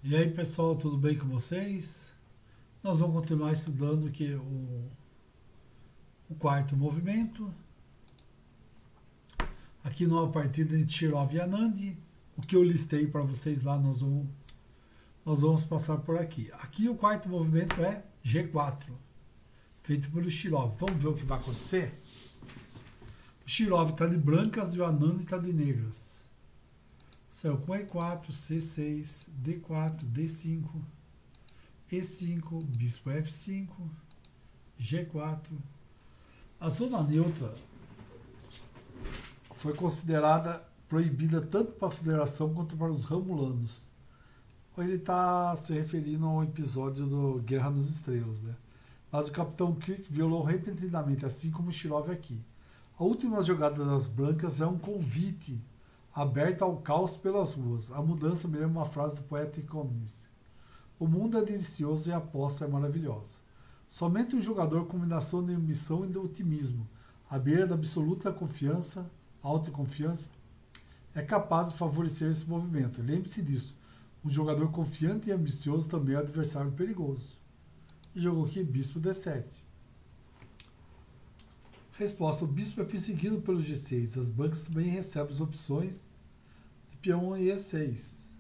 E aí pessoal, tudo bem com vocês? Nós vamos continuar estudando o quarto movimento. Aqui numa partida de Tirov e Anand. O que eu listei para vocês lá, nós vamos passar por aqui. Aqui o quarto movimento é G4, feito pelo Tirov. Vamos ver o que vai acontecer? O Tirov está de brancas e o Anand está de negras. Saiu com E4, C6, D4, D5, E5, bispo F5, G4. A zona neutra foi considerada proibida tanto para a Federação quanto para os Ramulanos. Ele está se referindo ao episódio do Guerra nas Estrelas, né? Mas o Capitão Kirk violou repentinamente, assim como o Tirov aqui. A última jogada das brancas é um convite aberto ao caos pelas ruas. A mudança me lembra uma frase do poeta Economist. O mundo é delicioso e a aposta é maravilhosa. Somente um jogador com combinação de ambição e de otimismo, à beira da absoluta confiança, autoconfiança, é capaz de favorecer esse movimento. Lembre-se disso. Um jogador confiante e ambicioso também é um adversário perigoso. E jogou aqui bispo D7. Resposta: o bispo é perseguido pelo G6. As brancas também recebem as opções de peão e E6.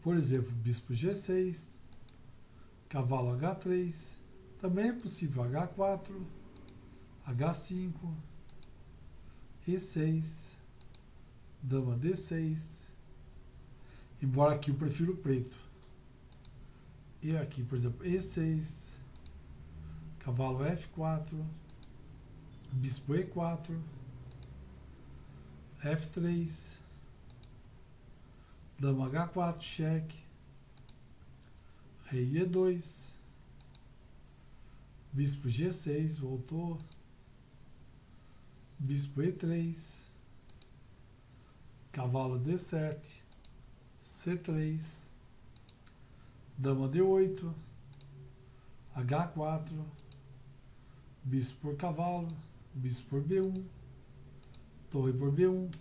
Por exemplo, bispo G6, cavalo H3. Também é possível H4, H5, E6, dama D6. Embora aqui eu prefiro o preto. E aqui, por exemplo, E6, cavalo F4, bispo E4, F3, dama H4, cheque, rei E2, bispo G6, voltou, bispo E3, cavalo D7, C3, dama D8, H4, bispo por cavalo, bispo por B1, torre por B1.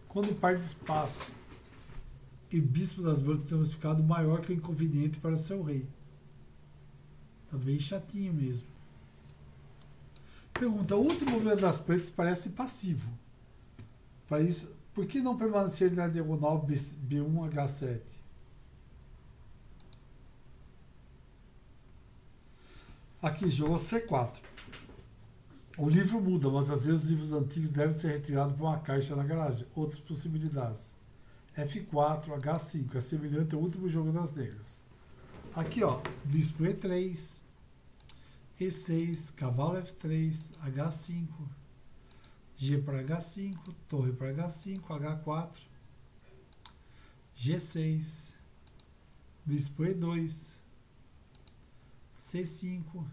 Quando perde espaço e bispo das brancas tem ficado maior que o inconveniente para seu rei. Tá bem chatinho mesmo. Pergunta: o último movimento das pretas parece passivo. Para isso, por que não permanecer na diagonal B1 H7? Aqui, jogou C4. O livro muda, mas às vezes os livros antigos devem ser retirados para uma caixa na garagem. Outras possibilidades. F4, H5. É semelhante ao último jogo das negras. Aqui, ó. Bispo E3, E6, cavalo F3, H5, G para H5, torre para H5, H4, G6, bispo E2, C5,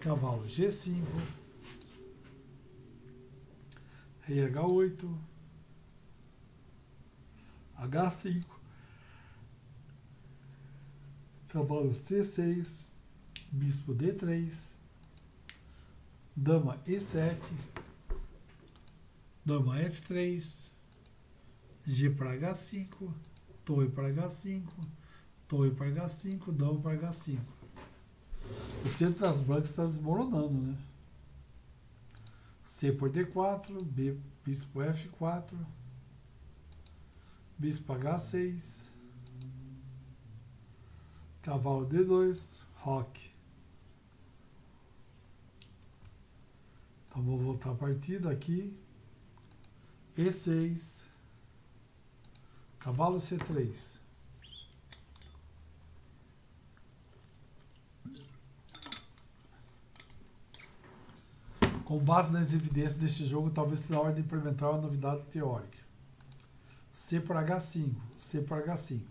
cavalo G5, rei H8, H5, cavalo C6, bispo D3, dama E7, dama F3, G para H5, torre para H5, torre para H5, dama para H5. O centro das brancas está desmoronando, né? C por D4, bispo F4, bispo H6, cavalo D2, roque. Então vou voltar a partida aqui. E6, cavalo C3. Com base nas evidências deste jogo, talvez seja a hora de implementar uma novidade teórica. C por H5, C por H5.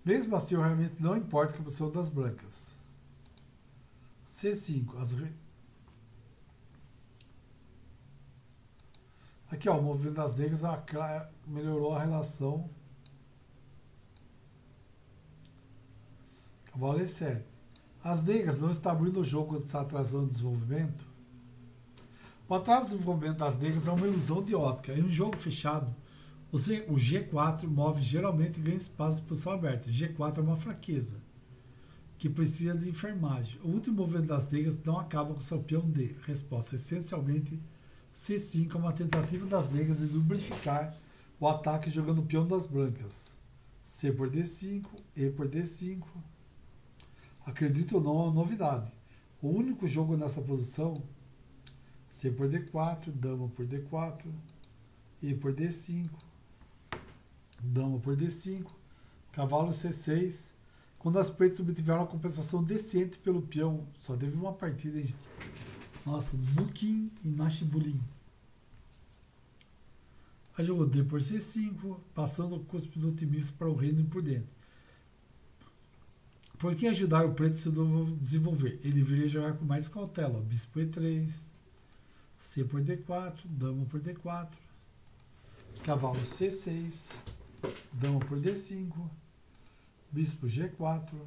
Mesmo assim, eu realmente não importa com a posição das brancas. C5. Aqui, ó, o movimento das negras melhorou a relação. Cavalo E7. As negras não estão abrindo o jogo quando está atrasando o desenvolvimento. O atraso do desenvolvimento das negras é uma ilusão de ótica. Em um jogo fechado, O G4 move geralmente e ganha espaço em posição aberta. G4 é uma fraqueza, que precisa de enfermagem. O último movimento das negras não acaba com seu peão D. Resposta: essencialmente, C5 é uma tentativa das negras de lubrificar o ataque jogando o peão das brancas. C por D5, E por D5. Acredito ou não, é uma novidade. O único jogo nessa posição, C por D4, dama por D4, E por D5, dama por D5, cavalo C6. Quando as pretas obtiveram a compensação decente pelo peão, só teve uma partida, hein? Nossa, Bukin e Nashibulin. Aí jogou D por C5, passando o cúspide otimista para o reino imprudente. Por que ajudar o preto a se desenvolver? Ele deveria jogar com mais cautela. Bispo E3, C por D4, dama por D4, cavalo C6, dama por D5, bispo G4,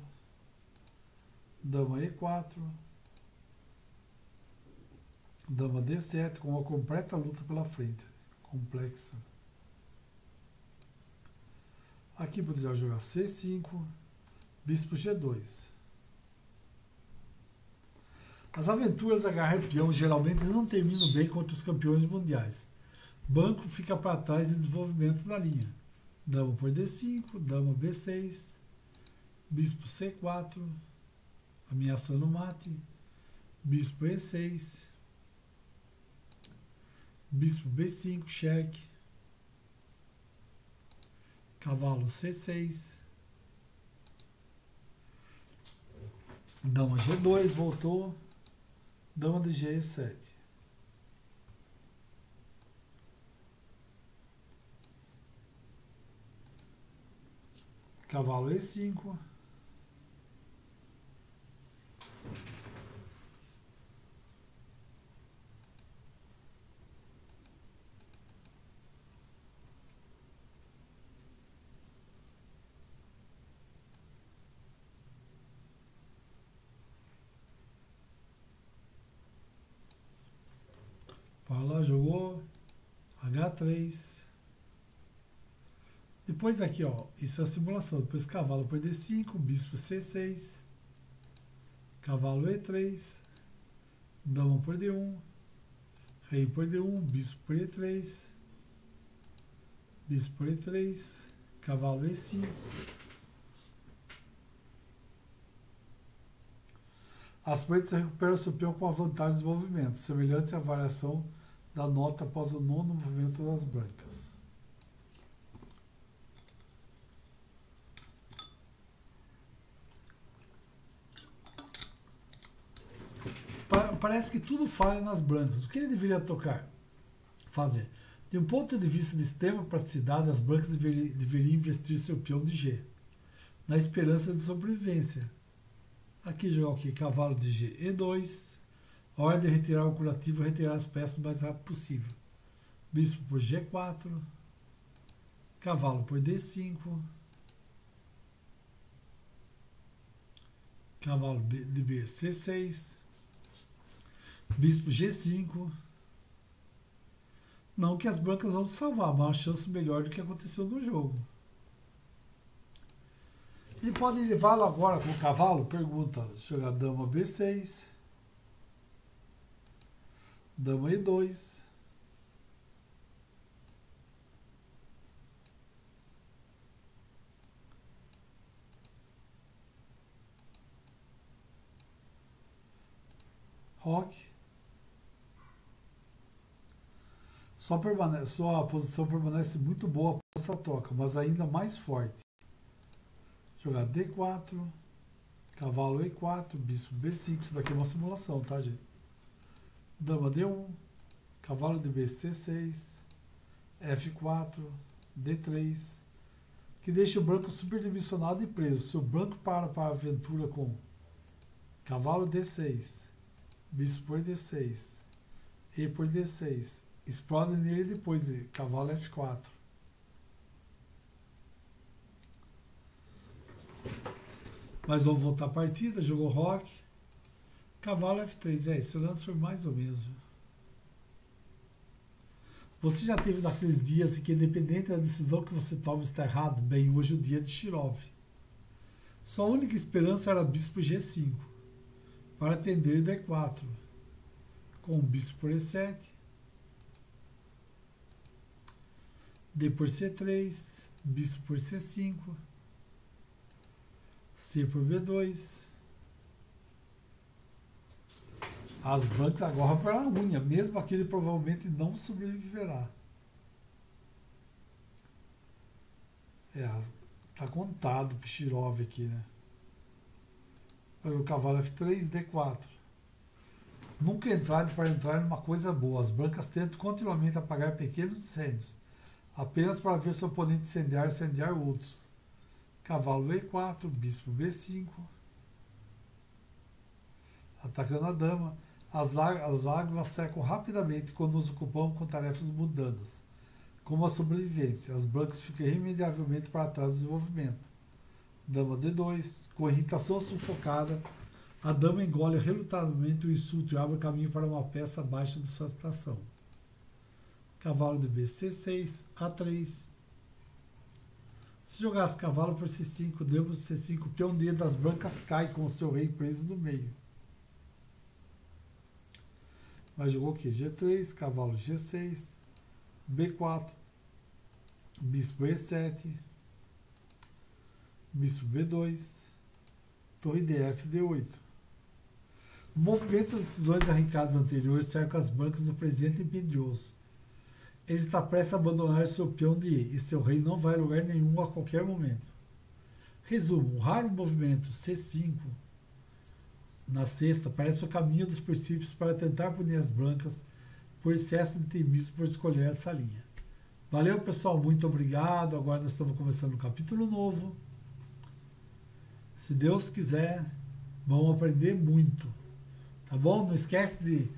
dama E4, dama D7, com uma completa luta pela frente. Complexa. Aqui poderia jogar C5, bispo G2. As aventuras da guerra peão geralmente não terminam bem contra os campeões mundiais. Banco fica para trás em desenvolvimento da linha. Dama por D5, dama B6, bispo C4, ameaçando o mate, bispo E6, bispo B5, cheque, cavalo C6, dama G2, voltou, dama de G7. Cavalo E5. Para lá, jogou H3. Depois aqui, ó, isso é a simulação. Depois cavalo por D5, bispo C6, cavalo E3, dama por D1, rei por D1, bispo por E3, bispo por E3, cavalo E5. As pretas recuperam seu peão com a vantagem de desenvolvimento, semelhante à variação da nota após o nono movimento das brancas. Parece que tudo falha nas brancas. O que ele deveria fazer? De um ponto de vista de extrema praticidade, as brancas deveriam investir seu peão de G, na esperança de sobrevivência. Aqui jogar o que? Cavalo de G, E2. A hora de retirar o curativo, retirar as peças o mais rápido possível. Bispo por G4. Cavalo por D5. Cavalo de B, C6. Bispo G5. Não que as brancas vão salvar, mas uma chance melhor do que aconteceu no jogo. Ele pode levá-lo agora com o cavalo? Pergunta. Jogar dama B6. Dama E2. Roque. Sua posição permanece muito boa após essa troca, mas ainda mais forte. Jogar D4, cavalo E4, bispo B5. Isso daqui é uma simulação, tá, gente? Dama D1, cavalo de B C6, F4, D3, que deixa o branco superdimensionado e preso. Se o branco para a aventura com cavalo D6, bispo por D6, E por D6, explode nele depois, cavalo F4. Mas vamos voltar à partida, jogou roque, cavalo F3, esse lance foi mais ou menos. Você já teve naqueles dias em que, independente da decisão que você toma, está errado? Bem, hoje é o dia de Shirov. Sua única esperança era bispo G5, para atender D4, com bispo por E7, D por C3, bispo por C5, C por B2. As brancas agarram pela unha, mesmo aquele provavelmente não sobreviverá. Tá contado pro Shirov aqui, né? Aí o cavalo F3, D4. Nunca para entrar numa coisa boa. As brancas tentam continuamente apagar pequenos incêndios, apenas para ver seu oponente incendiar outros. Cavalo E4, bispo B5. Atacando a dama. As lágrimas secam rapidamente quando nos ocupamos com tarefas mundanas, como a sobrevivência. As brancas ficam irremediavelmente para trás do desenvolvimento. Dama D2. Com irritação sufocada, a dama engole relutavelmente o insulto e abre caminho para uma peça abaixo de sua estação. Cavalo de B, C6, A3. Se jogasse cavalo por C5, dama de C5, o peão D das brancas cai com o seu rei preso no meio. Mas jogou aqui G3, cavalo G6, B4, bispo E7, bispo B2, torre DF, D8. O movimento das decisões arrancadas anteriores cerca as brancas do presente impedioso. Ele está prestes a abandonar seu peão de E e seu rei não vai a lugar nenhum a qualquer momento. Resumo, o raro movimento C5 na sexta parece o caminho dos princípios para tentar punir as brancas por excesso de temismo por escolher essa linha. Valeu, pessoal, muito obrigado. Agora nós estamos começando um capítulo novo. Se Deus quiser, vamos aprender muito. Tá bom? Não esquece de,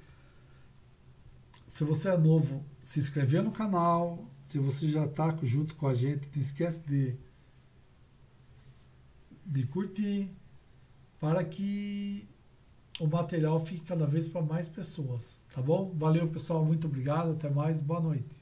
se você é novo, se inscrever no canal. Se você já está junto com a gente, não esquece de curtir, para que o material fique cada vez para mais pessoas. Tá bom? Valeu, pessoal. Muito obrigado. Até mais. Boa noite.